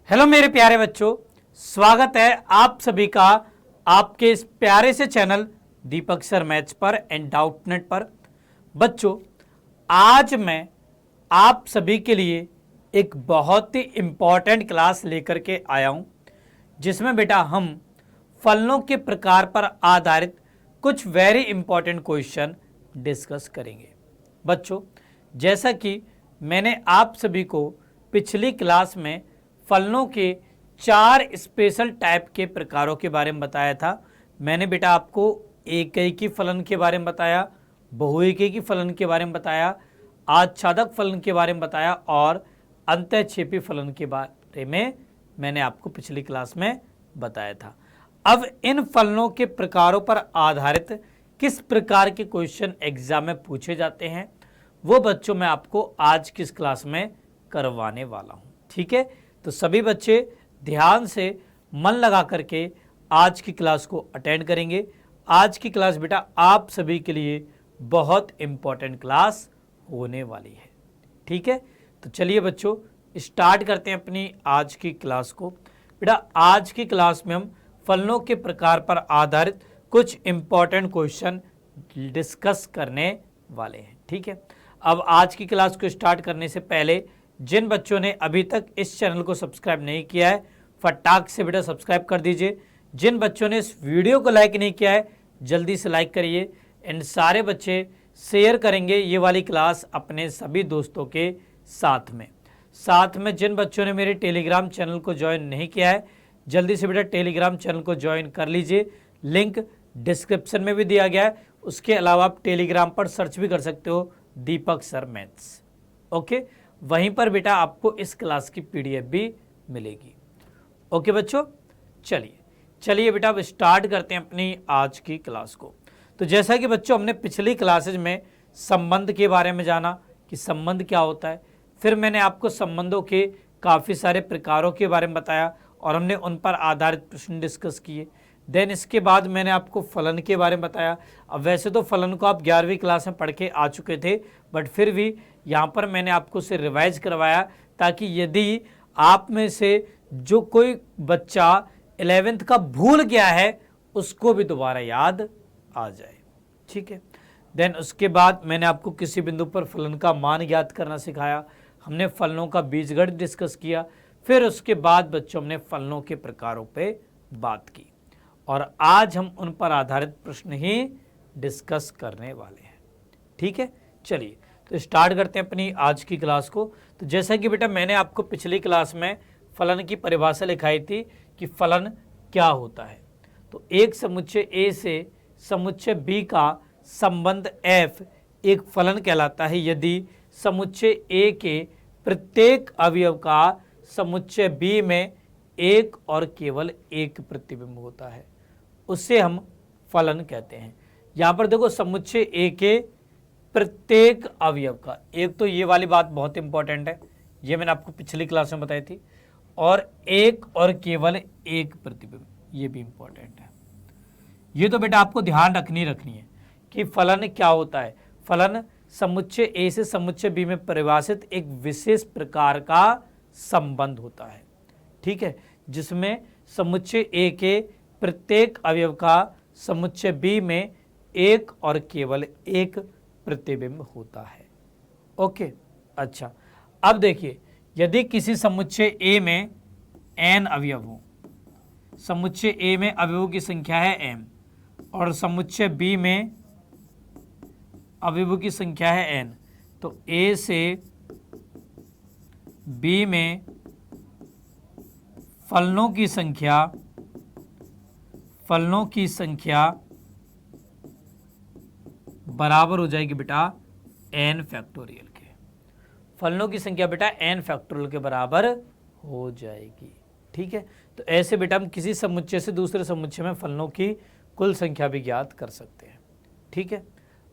Hello मेरे प्यारे बच्चों, स्वागत है आप सभी का आपके इस प्यारे से चैनल दीपक सर मैथ्स पर एंड डाउट नेट पर। बच्चों, आज मैं आप सभी के लिए एक बहुत ही इम्पॉर्टेंट क्लास लेकर के आया हूं, जिसमें बेटा हम फलनों के प्रकार पर आधारित कुछ वेरी इंपॉर्टेंट क्वेश्चन डिस्कस करेंगे। बच्चों, जैसा कि मैंने आप सभी को पिछली क्लास में फलनों के 4 स्पेशल टाइप के प्रकारों के बारे में बताया था। मैंने बेटा आपको एकैकी फलन के बारे में बताया, बहुएकैकी फलन के बारे में बताया, आच्छादक फलन के बारे में बताया और अंतःक्षेपी फलन के बारे में मैंने आपको पिछली क्लास में बताया था। अब इन फलनों के प्रकारों पर आधारित किस प्रकार के क्वेश्चन एग्जाम में पूछे जाते हैं, वो बच्चों मैं आपको आज की इस क्लास में करवाने वाला हूं। ठीक है, तो सभी बच्चे ध्यान से मन लगा करके आज की क्लास को अटेंड करेंगे। आज की क्लास बेटा आप सभी के लिए बहुत इंपॉर्टेंट क्लास होने वाली है। ठीक है, तो चलिए बच्चों स्टार्ट करते हैं अपनी आज की क्लास को। बेटा आज की क्लास में हम फलनों के प्रकार पर आधारित कुछ इंपॉर्टेंट क्वेश्चन डिस्कस करने वाले हैं। ठीक है, अब आज की क्लास को स्टार्ट करने से पहले जिन बच्चों ने अभी तक इस चैनल को सब्सक्राइब नहीं किया है, फटाक से बेटा सब्सक्राइब कर दीजिए। जिन बच्चों ने इस वीडियो को लाइक नहीं किया है, जल्दी से लाइक करिए एंड सारे बच्चे शेयर करेंगे ये वाली क्लास अपने सभी दोस्तों के साथ में जिन बच्चों ने मेरे टेलीग्राम चैनल को ज्वाइन नहीं किया है, जल्दी से बेटा टेलीग्राम चैनल को ज्वाइन कर लीजिए। लिंक डिस्क्रिप्शन में भी दिया गया है। उसके अलावा आप टेलीग्राम पर सर्च भी कर सकते हो दीपक सर मैथ्स। ओके, वहीं पर बेटा आपको इस क्लास की पीडीएफ भी मिलेगी। ओके बच्चों, चलिए बेटा अब स्टार्ट करते हैं अपनी आज की क्लास को। तो जैसा कि बच्चों हमने पिछली क्लासेज में संबंध के बारे में जाना कि संबंध क्या होता है, फिर मैंने आपको संबंधों के काफ़ी सारे प्रकारों के बारे में बताया और हमने उन पर आधारित प्रश्न डिस्कस किए। देन इसके बाद मैंने आपको फलन के बारे में बताया। अब वैसे तो फलन को आप 11वीं क्लास में पढ़ के आ चुके थे, बट फिर भी यहाँ पर मैंने आपको उसे रिवाइज करवाया ताकि यदि आप में से जो कोई बच्चा 11th का भूल गया है उसको भी दोबारा याद आ जाए। ठीक है, देन उसके बाद मैंने आपको किसी बिंदु पर फलन का मान ज्ञात करना सिखाया। हमने फलनों का बीजगणित डिस्कस किया। फिर उसके बाद बच्चों हमने फलनों के प्रकारों पे बात की और आज हम उन पर आधारित प्रश्न ही डिस्कस करने वाले हैं। ठीक है, चलिए तो स्टार्ट करते हैं अपनी आज की क्लास को। तो जैसा कि बेटा मैंने आपको पिछली क्लास में फलन की परिभाषा लिखाई थी कि फलन क्या होता है। तो एक समुच्चय ए से समुच्चय बी का संबंध f एक फलन कहलाता है यदि समुच्चय ए के प्रत्येक अवयव का समुच्चय बी में एक और केवल एक प्रतिबिंब होता है, उससे हम फलन कहते हैं। यहाँ पर देखो समुच्चय ए के प्रत्येक अवयव का, एक तो ये वाली बात बहुत इंपॉर्टेंट है, ये मैंने आपको पिछली क्लास में बताई थी, और एक और केवल एक प्रतिबिंब, ये भी इंपॉर्टेंट है। ये तो बेटा आपको ध्यान रखनी है कि फलन क्या होता है। फलन समुच्चय ए से समुच्चय बी में परिभाषित एक विशेष प्रकार का संबंध होता है। ठीक है, जिसमें समुच्चय ए के प्रत्येक अवयव का समुच्चय बी में एक और केवल एक प्रतिबिंब होता है। ओके, अच्छा अब देखिए यदि किसी समुच्चय ए में n अवयव हो, समुच्चय ए में अवयवों की संख्या है m और समुच्चय बी में अवयवों की संख्या है n, तो a से b में फलनों की संख्या बराबर हो जाएगी बेटा n फैक्टोरियल के। फलनों की संख्या बेटा n फैक्टोरियल के बराबर हो जाएगी। ठीक है, तो ऐसे बेटा हम किसी समुच्चय से दूसरे समुच्चय में फलनों की कुल संख्या भी ज्ञात कर सकते हैं। ठीक है,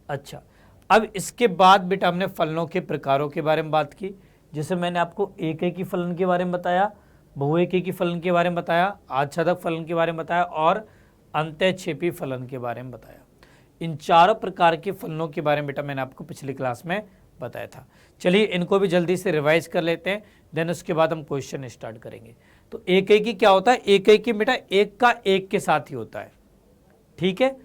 अच्छा अब इसके बाद बेटा हमने फलनों के प्रकारों के बारे में बात की, जैसे मैंने आपको एकैकी फलन के बारे में बताया, बहुएकैकी फलन के बारे में बताया, आच्छादक फलन के बारे में बताया और अंतःक्षेपी फलन के बारे में बताया। इन चारों प्रकार के फलनों के बारे में बेटा मैंने आपको पिछली क्लास में बताया था। चलिए इनको भी जल्दी से रिवाइज कर लेते हैं, देन उसके बाद हम क्वेश्चन स्टार्ट करेंगे। तो एक एक की क्या होता है, एक एक की बेटा एक का एक के साथ ही होता है, ठीक है,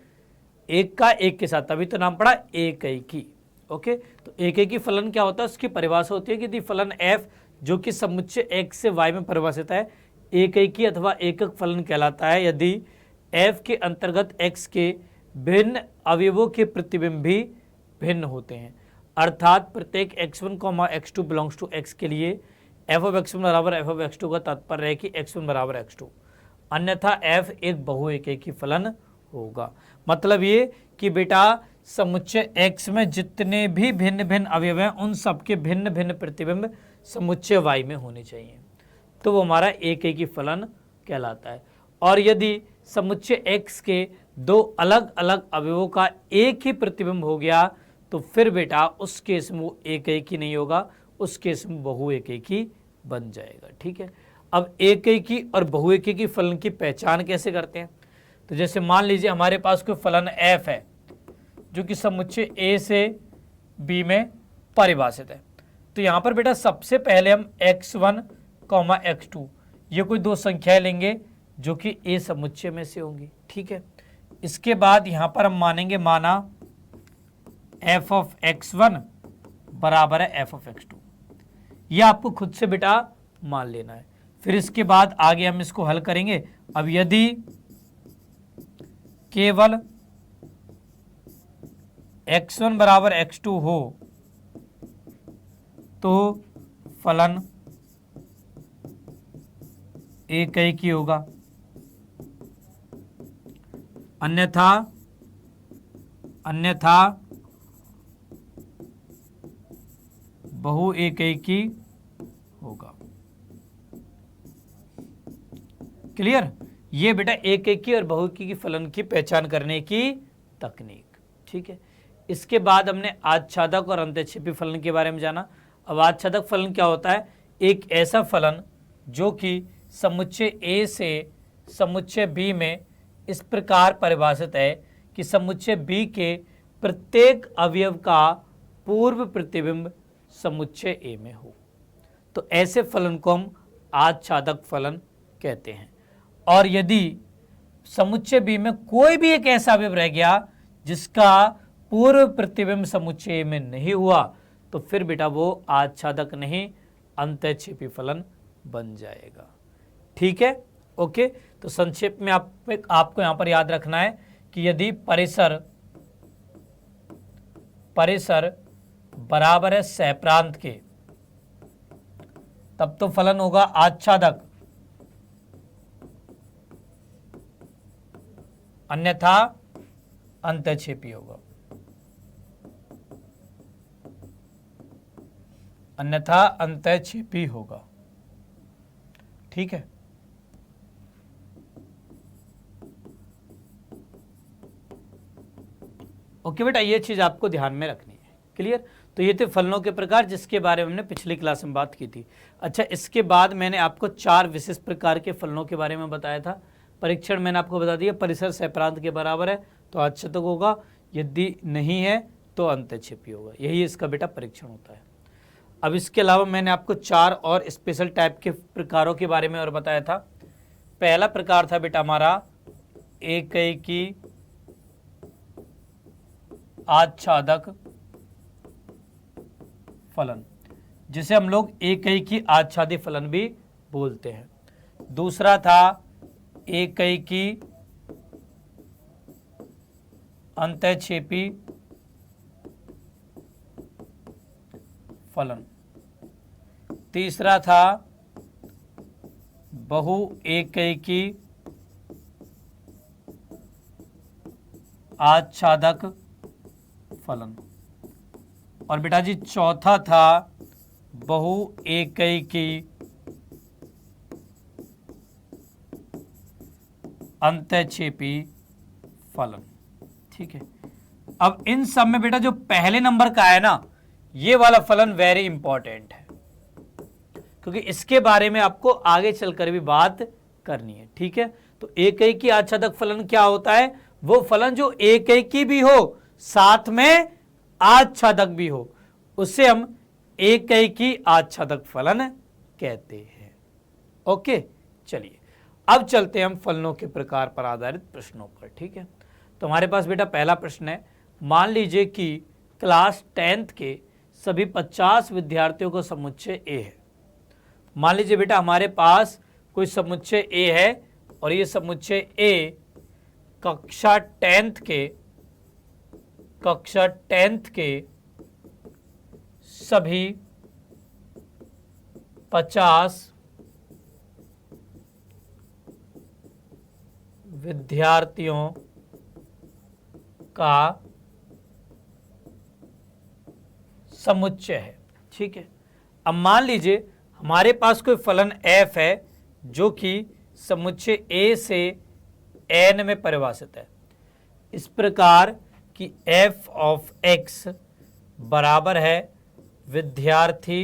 एक का एक के साथ, तभी तो नाम पड़ा एक एक की। ओके, तो एक एक की फलन क्या होता है, उसकी परिभाषा होती है कि यदि फलन f जो कि समुच्चय x से y में परिभाषित है, एक एक की अथवा एकक फलन कहलाता है यदि f के अंतर्गत x के भिन्न अवयवों के प्रतिबिंब भी भिन्न होते हैं, अर्थात प्रत्येक x1, x2 belongs to x के लिए f ऑफ x1 बराबर f ऑफ x2 का तात्पर्य है कि x1 बराबर x2, अन्यथा f एक बहुएकी फलन होगा। मतलब ये कि बेटा समुच्चय x में जितने भी भिन्न भिन्न अवयव हैं उन सबके भिन्न भिन्न प्रतिबिंब समुच्चय y में होने चाहिए, तो वो हमारा एक ही फलन कहलाता है। और यदि समुच्चय x के दो अलग अलग अवयवों का एक ही प्रतिबिंब हो गया तो फिर बेटा उस केस में वो एक ही नहीं होगा, उस केस में बहुएकी बन जाएगा। ठीक है, अब एक ही और बहुएकी फलन की पहचान कैसे करते हैं, तो जैसे मान लीजिए हमारे पास कोई फलन f है जो कि समुच्चय a से b में परिभाषित है, तो यहाँ पर बेटा सबसे पहले हम x1, x2 ये कोई दो संख्याएं लेंगे जो कि a समुच्चय में से होंगी। ठीक है, इसके बाद यहाँ पर हम मानेंगे माना f ऑफ x1 बराबर है f ऑफ x2, ये आपको खुद से बेटा मान लेना है। फिर इसके बाद आगे हम इसको हल करेंगे। अब यदि केवल x1 बराबर x2 हो तो फलन एक ही होगा, अन्यथा बहु एक ही होगा। क्लियर, ये बेटा एक की और बहुएकी की फलन की पहचान करने की तकनीक। ठीक है, इसके बाद हमने आच्छादक और अंतःक्षेपी फलन के बारे में जाना। अब आच्छादक फलन क्या होता है, एक ऐसा फलन जो कि समुच्चय A से समुच्चय B में इस प्रकार परिभाषित है कि समुच्चय B के प्रत्येक अवयव का पूर्व प्रतिबिंब समुच्चय A में हो, तो ऐसे फलन को हम आच्छादक फलन कहते हैं। और यदि समुच्चय B में कोई भी एक ऐसा अवयव रह गया जिसका पूर्व प्रतिबिंब समुच्चय में नहीं हुआ तो फिर बेटा वो आच्छादक नहीं अंतःक्षेपी फलन बन जाएगा। ठीक है, ओके, तो संक्षेप में आपको यहां पर याद रखना है कि यदि परिसर बराबर है सहप्रांत के तब तो फलन होगा आच्छादक, अन्यथा अंतःक्षेपी होगा, अन्यथा अंतःक्षेपी होगा। ठीक है, ओके बेटा, ये चीज आपको ध्यान में रखनी है। क्लियर, तो ये थे फलनों के प्रकार जिसके बारे में हमने पिछली क्लास में बात की थी। अच्छा, इसके बाद मैंने आपको चार विशेष प्रकार के फलनों के बारे में बताया था। परीक्षण मैंने आपको बता दिया, परिसर सहप्रांत के बराबर है तो आच्छादक होगा, यदि नहीं है तो अंतःक्षेपी होगा, यही इसका बेटा परीक्षण होता है। अब इसके अलावा मैंने आपको चार और स्पेशल टाइप के प्रकारों के बारे में और बताया था। पहला प्रकार था बेटा हमारा एक की आच्छादक फलन, जिसे हम लोग एक की आच्छादी फलन भी बोलते हैं। दूसरा था एक की अंतःक्षेपी फलन। तीसरा था बहु एक की आच्छादक फलन। और बेटा जी चौथा था बहु एक की अंतःक्षेपी फलन। ठीक है, अब इन सब में बेटा जो पहले नंबर का है ना, ये वाला फलन वेरी इंपॉर्टेंट है क्योंकि इसके बारे में आपको आगे चलकर भी बात करनी है। ठीक है, तो एक की आच्छादक फलन क्या होता है, वो फलन जो एक की भी हो साथ में आच्छादक भी हो, उसे हम एकैकी आच्छादक फलन कहते हैं। ओके, चलिए अब चलते हैं हम फलनों के प्रकार पर आधारित प्रश्नों पर। ठीक है, तो हमारे पास बेटा पहला प्रश्न है, मान लीजिए कि क्लास 10th के सभी 50 विद्यार्थियों का समुच्चय ए है। मान लीजिए बेटा हमारे पास कोई समुच्चय ए है और ये समुच्चय ए कक्षा 10th के सभी 50 विद्यार्थियों का समुच्चय है। ठीक है, अब मान लीजिए हमारे पास कोई फलन f है जो कि समुच्चय a से n में परिभाषित है, इस प्रकार कि f ऑफ x बराबर है विद्यार्थी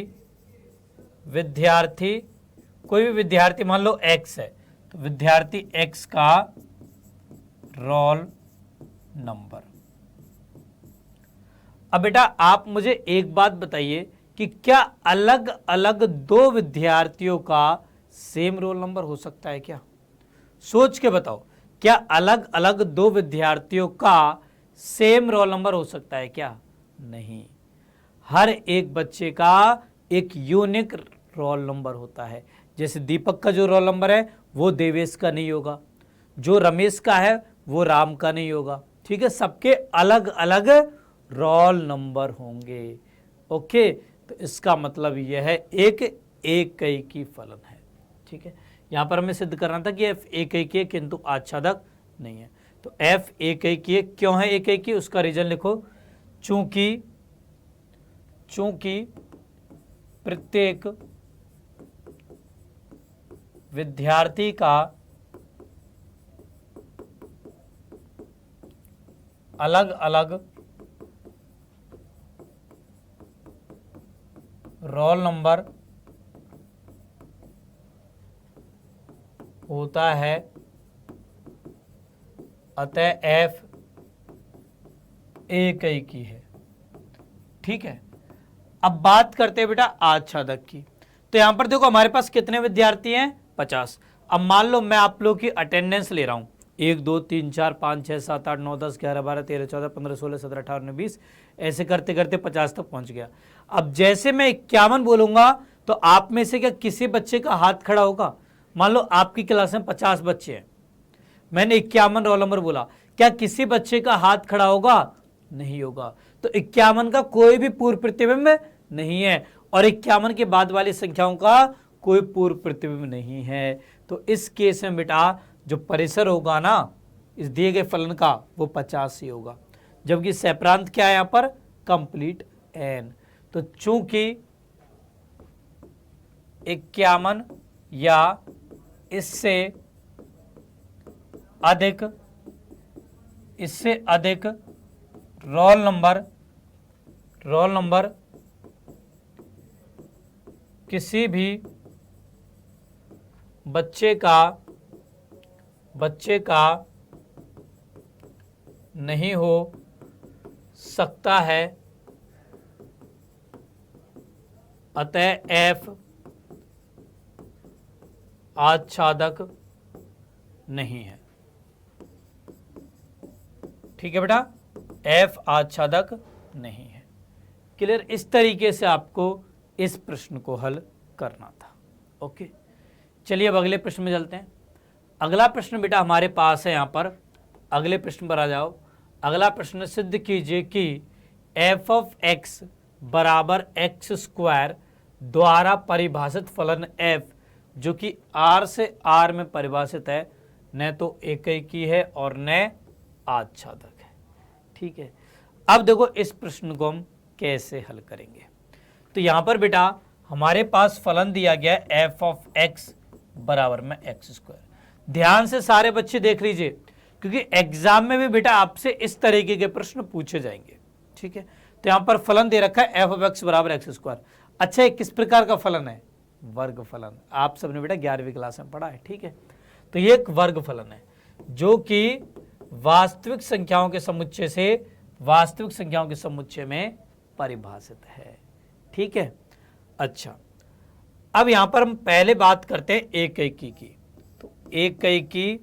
कोई भी विद्यार्थी मान लो x है, तो विद्यार्थी x का रोल नंबर। अब बेटा आप मुझे एक बात बताइए कि क्या अलग अलग दो विद्यार्थियों का सेम रोल नंबर हो सकता है क्या? सोच के बताओ, क्या अलग अलग दो विद्यार्थियों का सेम रोल नंबर हो सकता है क्या? नहीं, हर एक बच्चे का एक यूनिक रोल नंबर होता है। जैसे दीपक का जो रोल नंबर है वो देवेश का नहीं होगा, जो रमेश का है वो राम का नहीं होगा। ठीक है, सबके अलग अलग रोल नंबर होंगे। ओके, तो इसका मतलब यह है एक एकैकी फलन है। ठीक है, यहां पर हमें सिद्ध करना था कि एफ एकैकी है किंतु आच्छादक नहीं है। तो एफ एकैकी है, क्यों है एकैकी? उसका रीजन लिखो, चूंकि प्रत्येक विद्यार्थी का अलग अलग रोल नंबर होता है, अतः एफ एकैकी है। ठीक है, अब बात करते हैं बेटा आच्छादक की। तो यहां पर देखो हमारे पास कितने विद्यार्थी हैं? 50। अब मान लो मैं आप लोग की अटेंडेंस ले रहा हूं, 1 2 3 4 5 6 7 8 9 10 11 12 13 14 15 16 17 18 19 20, ऐसे करते करते 50 तक पहुंच गया। अब जैसे मैं 51 बोलूंगा तो आप में से क्या किसी बच्चे का हाथ खड़ा होगा? मान लो आपकी क्लास में 50 बच्चे हैं, मैंने 51 रोल नंबर बोला, क्या किसी बच्चे का हाथ खड़ा होगा? नहीं होगा। तो 51 का कोई भी पूर्व प्रतिबिंब नहीं है और 51 के बाद वाली संख्याओं का कोई पूर्व प्रतिबिंब नहीं है। तो इस केस में बेटा जो परिसर होगा ना इस दिए गए फलन का वो 50 ही होगा, जबकि सैप्रांत क्या है यहां पर? Complete n। तो चूंकि 51 या इससे अधिक रोल नंबर किसी भी बच्चे का नहीं हो सकता है, अतः f आच्छादक नहीं है। ठीक है बेटा, f आच्छादक नहीं है। क्लियर? इस तरीके से आपको इस प्रश्न को हल करना था। ओके, चलिए अब अगले प्रश्न में चलते हैं। अगला प्रश्न बेटा हमारे पास है, यहां पर अगले प्रश्न पर आ जाओ। अगला प्रश्न सिद्ध कीजिए कि f ऑफ x बराबर x स्क्वायर द्वारा परिभाषित फलन f जो कि r से r में परिभाषित है, न तो एकैकी है और न आच्छादक है। ठीक है, अब देखो इस प्रश्न को हम कैसे हल करेंगे। तो यहां पर बेटा हमारे पास फलन दिया गया है f ऑफ x बराबर में x स्क्वायर। ध्यान से सारे बच्चे देख लीजिए, क्योंकि एग्जाम में भी बेटा आपसे इस तरीके के प्रश्न पूछे जाएंगे। ठीक है, तो यहां पर फलन दे रखा है f ऑफ x बराबर x स्क्वायर। अच्छा, ये किस प्रकार का फलन है? वर्ग फलन। आप सबने बेटा 11वीं क्लास में पढ़ा है। ठीक है, तो ये एक वर्ग फलन है जो कि वास्तविक संख्याओं के समुच्चय से वास्तविक संख्याओं के समुच्चय में परिभाषित है। ठीक है। अच्छा, अब यहां पर हम पहले बात करते हैं एकैकी की। तो एकैकी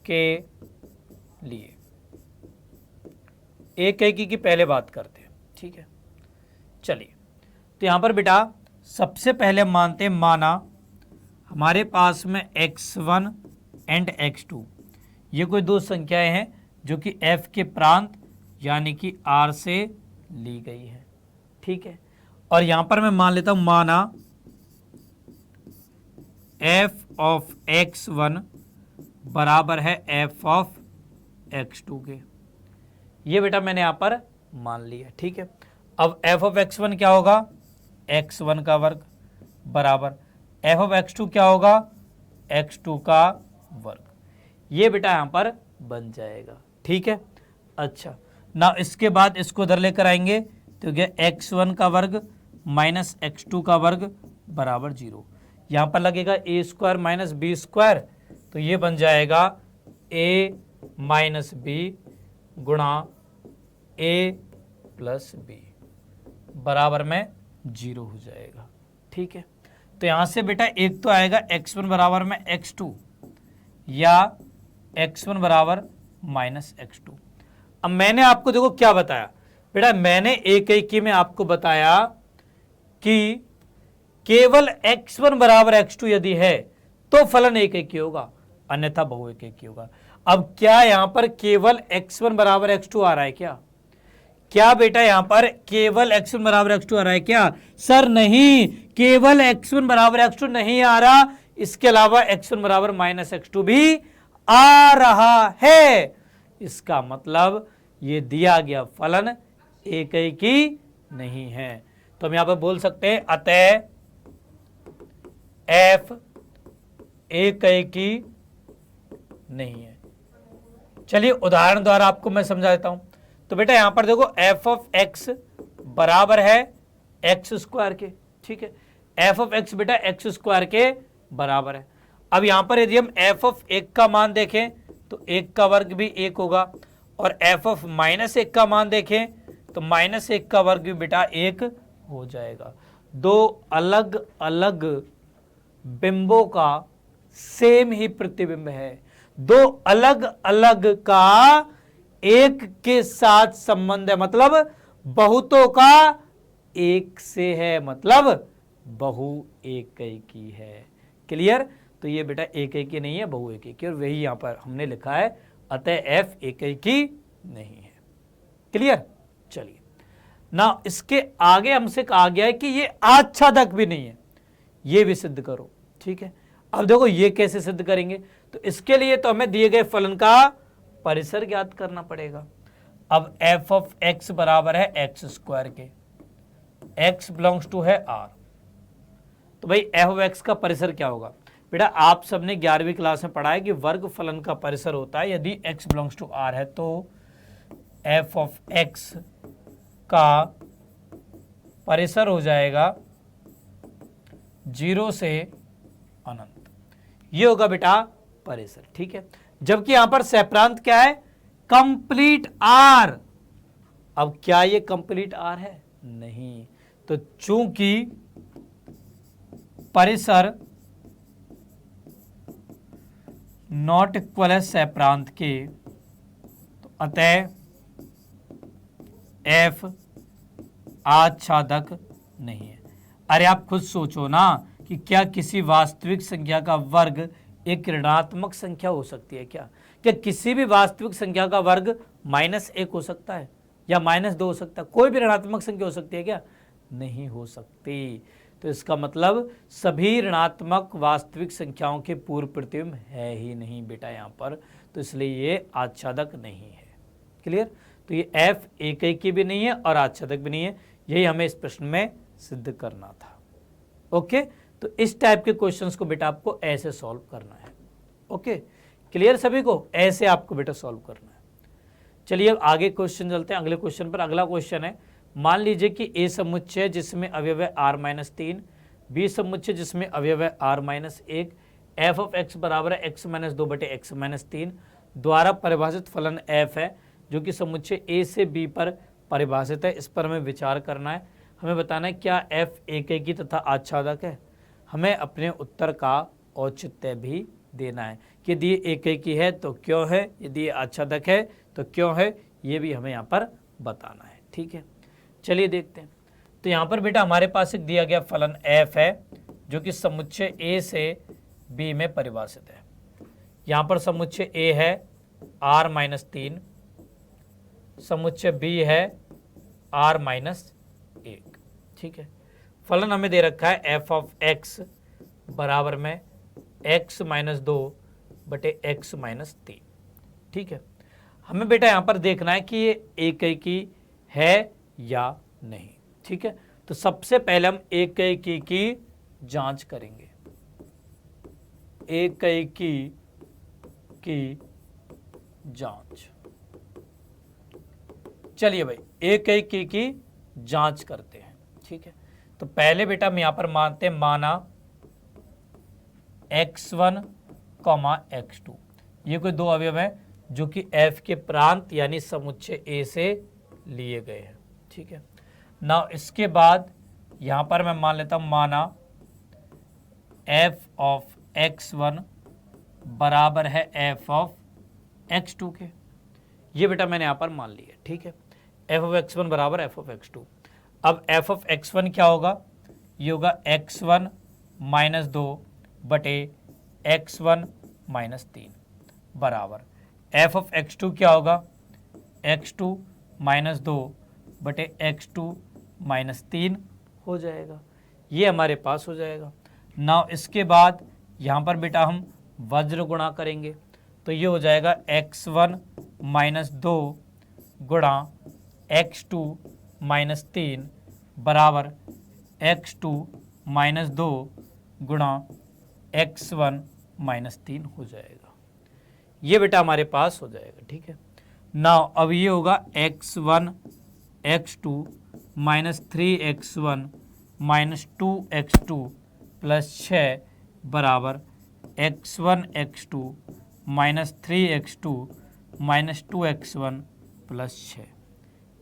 के लिए एकैकी की पहले बात करते हैं, ठीक है। चलिए, तो यहां पर बेटा सबसे पहले हम मानते हैं, माना हमारे पास में x1 एंड x2 ये कोई दो संख्याएं हैं जो कि f के प्रांत यानी कि r से ली गई है, ठीक है। और यहां पर मैं मान लेता हूं, माना f ऑफ x1 बराबर है f ऑफ x2 के। ये बेटा मैंने यहां पर मान लिया, ठीक है। अब f ऑफ x1 क्या होगा, x1 का वर्ग बराबर f ऑफ x2 क्या होगा, x2 का वर्ग। ये बेटा यहां पर बन जाएगा, ठीक है। अच्छा ना, इसके बाद इसको इधर लेकर आएंगे तो क्या, x1 का वर्ग माइनस x2 का वर्ग बराबर 0। यहां पर लगेगा a square minus B square, तो ये बन जाएगा a माइनस बी गुणा a प्लस बी बराबर में 0 हो जाएगा, ठीक है। तो यहां से बेटा एक तो आएगा x1 बराबर में x2 या x1 बराबर माइनस x2। अब मैंने आपको देखो क्या बताया बेटा, मैंने एकैकी में आपको बताया कि केवल x1 बराबर x2 यदि है तो फलन एकैकी होगा, अन्यथा बहुएकैकी होगा। अब क्या यहां पर केवल x1 बराबर x2 आ रहा है क्या? क्या बेटा यहां पर केवल x1 बराबर x2 आ रहा है क्या? सर नहीं, केवल x1 बराबर x2 नहीं आ रहा, इसके अलावा x1 बराबर माइनस x2 भी आ रहा है। इसका मतलब ये दिया गया फलन एकैकी नहीं है। तो हम यहां पर बोल सकते हैं अतः f एकैकी नहीं है। चलिए उदाहरण द्वारा आपको मैं समझा देता हूं। तो बेटा यहां पर देखो f ऑफ x बराबर है एक्स स्क्वायर के, ठीक है। f ऑफ x बेटा एक्स स्क्वायर के बराबर है। अब यहां पर यदि हम f ऑफ 1 का मान देखें तो 1 का वर्ग भी 1 होगा, और f ऑफ माइनस 1 का मान देखें तो माइनस 1 का वर्ग भी बेटा 1 हो जाएगा। दो अलग अलग बिंबों का सेम ही प्रतिबिंब है, दो अलग अलग का एक के साथ संबंध है, मतलब बहुतों का एक से है, मतलब बहु एकैकी है। क्लियर? तो ये बेटा एकैकी नहीं है, बहु एकैकी, और वही यहां पर हमने लिखा है अतः f एकैकी नहीं है। क्लियर? चलिए ना, इसके आगे हमसे कहा गया है कि ये आच्छादक भी नहीं है, ये भी सिद्ध करो, ठीक है। अब देखो ये कैसे सिद्ध करेंगे, तो इसके लिए तो हमें दिए गए फलन का परिसर ज्ञात करना पड़ेगा। अब f ऑफ x बराबर है एक्स स्क्वायर के, x बिलोंग्स टू है r, तो भाई f ऑफ x का परिसर क्या होगा बेटा? आप सबने 11वीं क्लास में पढ़ा है कि वर्ग फलन का परिसर होता है यदि x बिलोंग्स टू r है, तो f ऑफ x का परिसर हो जाएगा 0 से अनंत, ये होगा बेटा परिसर, ठीक है। जबकि यहां पर सैप्रांत क्या है? Complete R. अब क्या ये कंप्लीट आर है? नहीं। तो चूंकि परिसर नॉट इक्वल है सैप्रांत के, तो अतः f आच्छादक नहीं है। अरे आप खुद सोचो ना कि क्या किसी वास्तविक संख्या का वर्ग एक ऋणात्मक संख्या हो सकती है क्या? क्या किसी भी वास्तविक संख्या का वर्ग -1 हो सकता है या -2 हो सकता है? कोई भी ऋणात्मक संख्या हो सकती है क्या? नहीं हो सकती। तो इसका मतलब सभी ऋणात्मक वास्तविक संख्याओं के पूर्व प्रतिबिंब है ही नहीं बेटा यहाँ पर, तो इसलिए ये आच्छादक नहीं है। क्लियर? तो ये f एकैकी भी नहीं है और आच्छादक भी नहीं है, यही हमें इस प्रश्न में सिद्ध करना था। ओके, तो इस टाइप के क्वेश्चंस को बेटा आपको ऐसे सॉल्व करना है। ओके, क्लियर सभी को? ऐसे आपको बेटा सॉल्व करना है। चलिए अब आगे क्वेश्चन चलते हैं, अगले क्वेश्चन पर। अगला क्वेश्चन है, मान लीजिए कि a समुच्चय जिसमें अवयव है r-3, b समुच्चय जिसमें अवयव है r-1, f ऑफ x बराबर है x-2 बटे x-3 द्वारा परिभाषित फलन f है जो कि समुच्चय a से b पर परिभाषित है, इस पर हमें विचार करना है। हमें बताना है क्या f एकेकी तथा आच्छादक है। हमें अपने उत्तर का औचित्य भी देना है कि यदि ये एकेकी है तो क्यों है, यदि ये आच्छादक है तो क्यों है, ये भी हमें यहाँ पर बताना है। ठीक है, चलिए देखते हैं। तो यहाँ पर बेटा हमारे पास एक दिया गया फलन f है जो कि समुच्चय a से b में परिभाषित है। यहाँ पर समुच्चय a है r-3, समुच्चय b है r-1। ठीक है, फलन हमें दे रखा है f ऑफ x बराबर में x-2 बटे x-3। ठीक है, हमें बेटा यहाँ पर देखना है कि ये एकेकी है या नहीं। ठीक है, तो सबसे पहले हम एकेकी की जांच करेंगे। एकेकी की जांच, चलिए भाई एकेकी की जांच करते हैं। ठीक है, तो पहले बेटा हम यहां पर मानते हैं, माना x1, x2 ये कोई दो अवयव है जो कि f के प्रांत यानी समुच्चय a से लिए गए हैं। ठीक है, ना इसके बाद यहां पर मैं मान लेता हूं, माना f ऑफ x1 बराबर है f ऑफ x2 के। ये बेटा मैंने यहां पर मान लिया। ठीक है, f ऑफ x1 बराबर f ऑफ x2। अब f ऑफ x1 क्या होगा, ये होगा x1 - 2 बटे x1 - 3 बराबर f ऑफ x2 क्या होगा, x2 - 2 बटे x2 - 3 हो जाएगा। ये हमारे पास हो जाएगा। ना इसके बाद यहाँ पर बेटा हम वज्र गुणा करेंगे, तो ये हो जाएगा x1 - 2 गुणा x2 - 3 बराबर x2 - 2 गुणा x1 - 3 हो जाएगा। ये बेटा हमारे पास हो जाएगा। ठीक है, ना अब ये होगा x1 x2 - 3x1 - 2x2 plus 6 बराबर x1 x2 - 3x2 - 2x1 plus 6,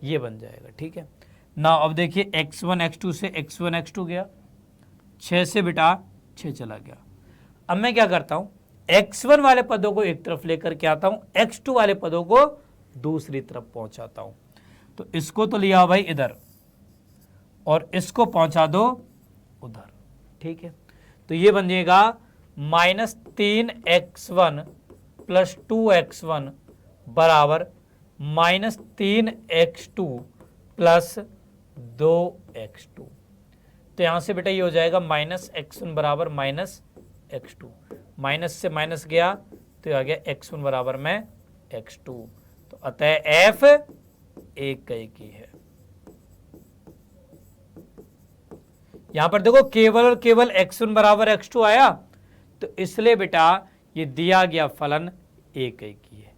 ये बन जाएगा। ठीक है, ना अब देखिए x1 x2 से x1 x2 गया, 6 से बेटा 6 चला गया। अब मैं क्या करता हूँ, x1 वाले पदों को एक तरफ लेकर के आता हूँ, x2 वाले पदों को दूसरी तरफ पहुंचाता हूँ। तो इसको तो लिया भाई इधर और इसको पहुंचा दो उधर। ठीक है, तो ये बन जाएगा -3x1 प्लस 2x1 बराबर -3x2 प्लस 2x2। तो यहां से बेटा ये हो जाएगा -x1 बराबर -x2, माइनस से माइनस गया तो आ गया x1 बराबर में x2। तो अतः f एकेकी है। यहां पर देखो केवल और केवल x1 बराबर x2 आया, तो इसलिए बेटा ये दिया गया फलन एकेकी है।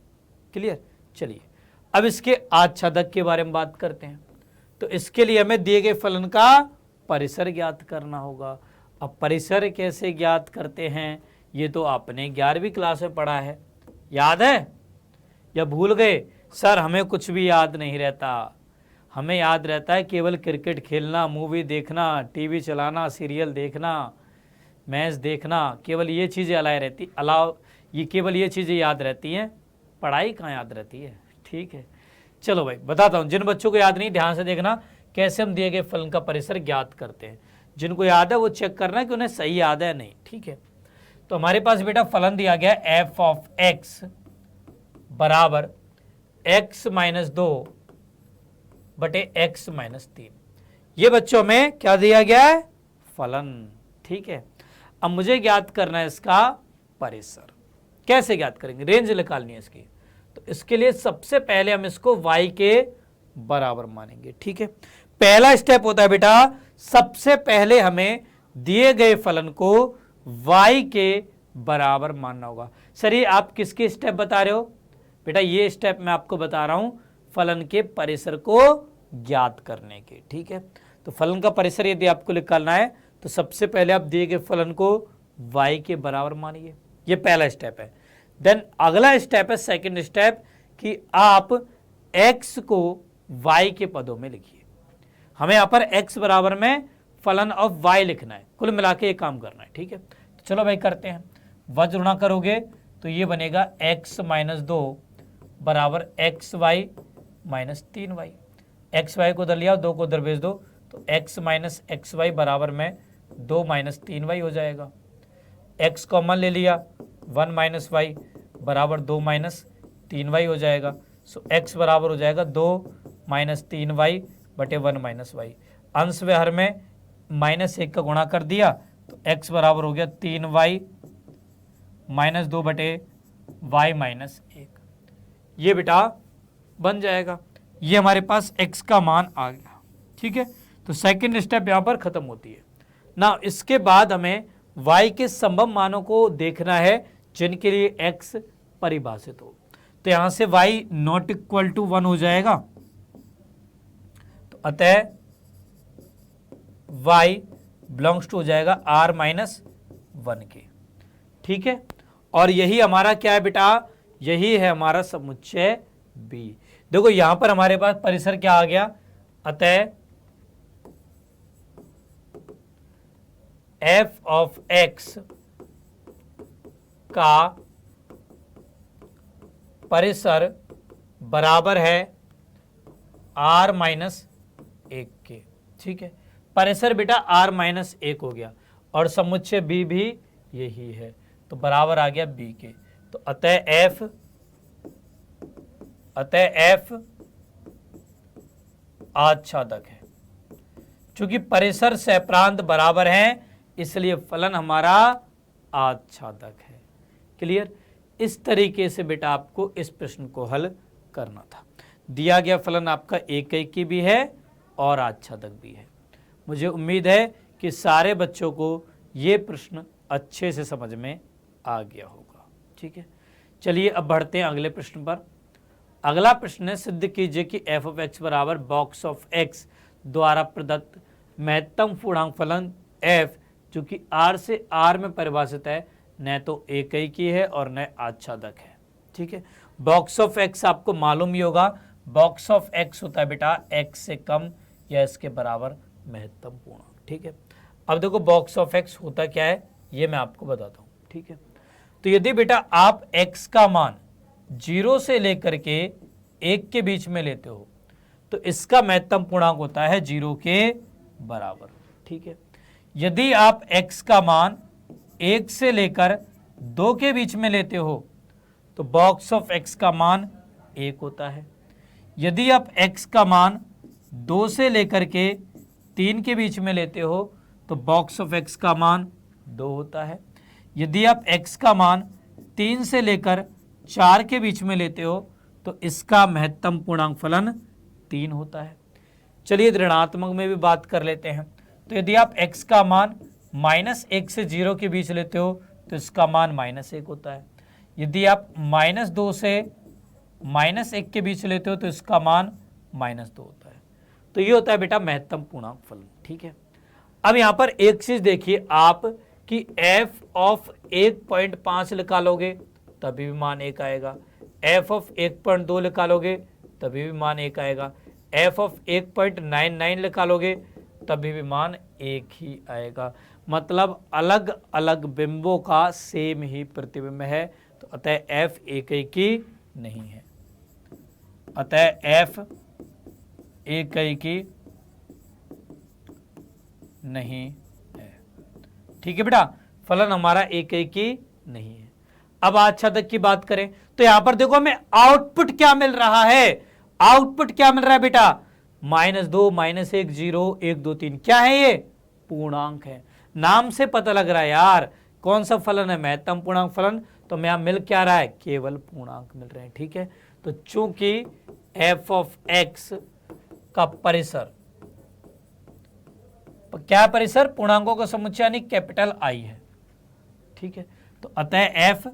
क्लियर, चलिए अब इसके आच्छादक के बारे में बात करते हैं। तो इसके लिए हमें दिए गए फलन का परिसर ज्ञात करना होगा। अब परिसर कैसे ज्ञात करते हैं, ये तो आपने 11वीं क्लास में पढ़ा है, याद है या भूल गए? सर हमें कुछ भी याद नहीं रहता, हमें याद रहता है केवल क्रिकेट खेलना, मूवी देखना, टीवी चलाना, सीरियल देखना, मैच देखना, केवल ये चीज़ें ये केवल ये चीज़ें याद रहती हैं, पढ़ाई कहाँ याद रहती है। ठीक है, चलो भाई बताता हूँ, जिन बच्चों को याद नहीं ध्यान से देखना कैसे हम दिए गए फलन का परिसर ज्ञात करते हैं। जिनको याद है वो चेक करना कि उन्हें सही याद है नहीं। ठीक है, तो हमारे पास बेटा फलन दिया गया f ऑफ x बराबर x - 2 बटे x - 3। ये बच्चों में क्या दिया गया है, फलन। ठीक है, अब मुझे ज्ञात करना है इसका परिसर। कैसे ज्ञात करेंगे, रेंज निकालनी है इसकी। तो इसके लिए सबसे पहले हम इसको y के बराबर मानेंगे। ठीक है, पहला स्टेप होता है बेटा, सबसे पहले हमें दिए गए फलन को y के बराबर मानना होगा। सर ये आप किसके स्टेप बता रहे हो? बेटा ये स्टेप मैं आपको बता रहा हूं फलन के परिसर को ज्ञात करने के। ठीक है, तो फलन का परिसर यदि आपको निकालना है तो सबसे पहले आप दिए गए फलन को y के बराबर मानिए, ये पहला स्टेप है। देन अगला स्टेप है सेकंड स्टेप कि आप x को y के पदों में लिखिए। हमें यहाँ पर x बराबर में फलन ऑफ y लिखना है, कुल मिला के ये काम करना है, ठीक है। तो चलो भाई करते हैं। वज्र गुणा करोगे तो ये बनेगा x माइनस 2 बराबर x y minus 3y। X y को उधर लिया, 2 को उधर भेज दो, तो x माइनस एक्स वाई बराबर में 2 माइनस 3y हो जाएगा। x कॉमन ले लिया, 1 माइनस वाई बराबर 2 माइनस 3y हो जाएगा। सो x बराबर हो जाएगा 2 माइनस 3y बटे 1 माइनस वाई। अंश व्यवहार में -1 का गुणा कर दिया तो x बराबर हो गया 3y माइनस 2 बटे y माइनस 1। ये बेटा बन जाएगा, ये हमारे पास x का मान आ गया, ठीक है। तो सेकंड स्टेप यहाँ पर खत्म होती है ना। इसके बाद हमें y के संभव मानों को देखना है जिनके लिए x परिभाषित हो। तो यहां से y नॉट इक्वल टू 1 हो जाएगा, तो अतः y बिलोंग्स टू हो जाएगा r माइनस 1 के, ठीक है। और यही हमारा क्या है बेटा, यही है हमारा समुच्चय B। देखो यहां पर हमारे पास परिसर क्या आ गया, अतः f ऑफ x का परिसर बराबर है r माइनस 1 के, ठीक है। परिसर बेटा r माइनस 1 हो गया और समुच्चय B भी यही है, तो बराबर आ गया B के। तो अतः f आच्छादक है। चूंकि परिसर सह प्रांत बराबर हैं इसलिए फलन हमारा आच्छादक है। क्लियर। इस तरीके से बेटा आपको इस प्रश्न को हल करना था। दिया गया फलन आपका एकैकी भी है और आच्छादक भी है। मुझे उम्मीद है कि सारे बच्चों को ये प्रश्न अच्छे से समझ में आ गया होगा, ठीक है। चलिए अब बढ़ते हैं अगले प्रश्न पर। अगला प्रश्न है, सिद्ध कीजिए कि f ऑफ x बराबर बॉक्स ऑफ x द्वारा प्रदत्त महत्तम पूर्णांक फलन f जो कि r से r में परिभाषित है, न तो एकैकी है और न आच्छादक है, ठीक है। बॉक्स ऑफ x आपको मालूम ही होगा, बॉक्स ऑफ x होता है बेटा x से कम या इसके बराबर महत्तम पूर्णांक, ठीक है। अब देखो बॉक्स ऑफ x होता क्या है ये मैं आपको बताता हूँ, ठीक है। तो यदि बेटा आप x का मान 0 से लेकर के 1 के बीच में लेते हो तो इसका महत्तम पूर्णांक होता है 0 के बराबर, ठीक है। यदि आप x का मान 1 से लेकर 2 के बीच में लेते हो तो बॉक्स ऑफ x का मान 1 होता है। यदि आप x का मान 2 से लेकर के 3 के बीच में लेते हो तो बॉक्स ऑफ x का मान 2 होता है। यदि आप x का मान 3 से लेकर 4 के बीच में लेते हो तो इसका महत्तम पूर्णांक फलन 3 होता है। चलिए ऋणात्मक में भी बात कर लेते हैं। तो यदि आप x का मान -1 से 0 के बीच लेते हो तो इसका मान -1 होता है। यदि आप -2 से -1 के बीच लेते हो तो इसका मान -2 होता है। तो ये होता है बेटा महत्तम पूर्णांक फलन, ठीक है। अब यहाँ पर एक चीज देखिए आप कि f ऑफ 1.5 निकालोगे तभी भी मान 1 आएगा, f ऑफ 1.2 निकालोगे तभी भी मान 1 आएगा, f ऑफ 1.99 निकालोगे तभी भी मान 1 ही आएगा। मतलब अलग अलग बिंबों का सेम ही प्रतिबिंब है, तो अतः f एकैकी नहीं है, अतः f एकैकी नहीं है, ठीक है बेटा। फलन हमारा एकैकी नहीं है। अब आच्छादक की बात करें तो यहां पर देखो हमें आउटपुट क्या मिल रहा है, आउटपुट क्या मिल रहा है बेटा, -2 -1 0 1 2 3 क्या है ये, पूर्णांक है। नाम से पता लग रहा है यार कौन सा फलन है, महत्तम पूर्णांक फलन। तो मैं यहां मिल क्या रहा है, केवल पूर्णांक मिल रहे हैं, ठीक है। तो चूंकि f ऑफ x का परिसर क्या परिसर, पूर्णांकों का समुच्चय यानी कैपिटल I है, ठीक है। तो अतः f,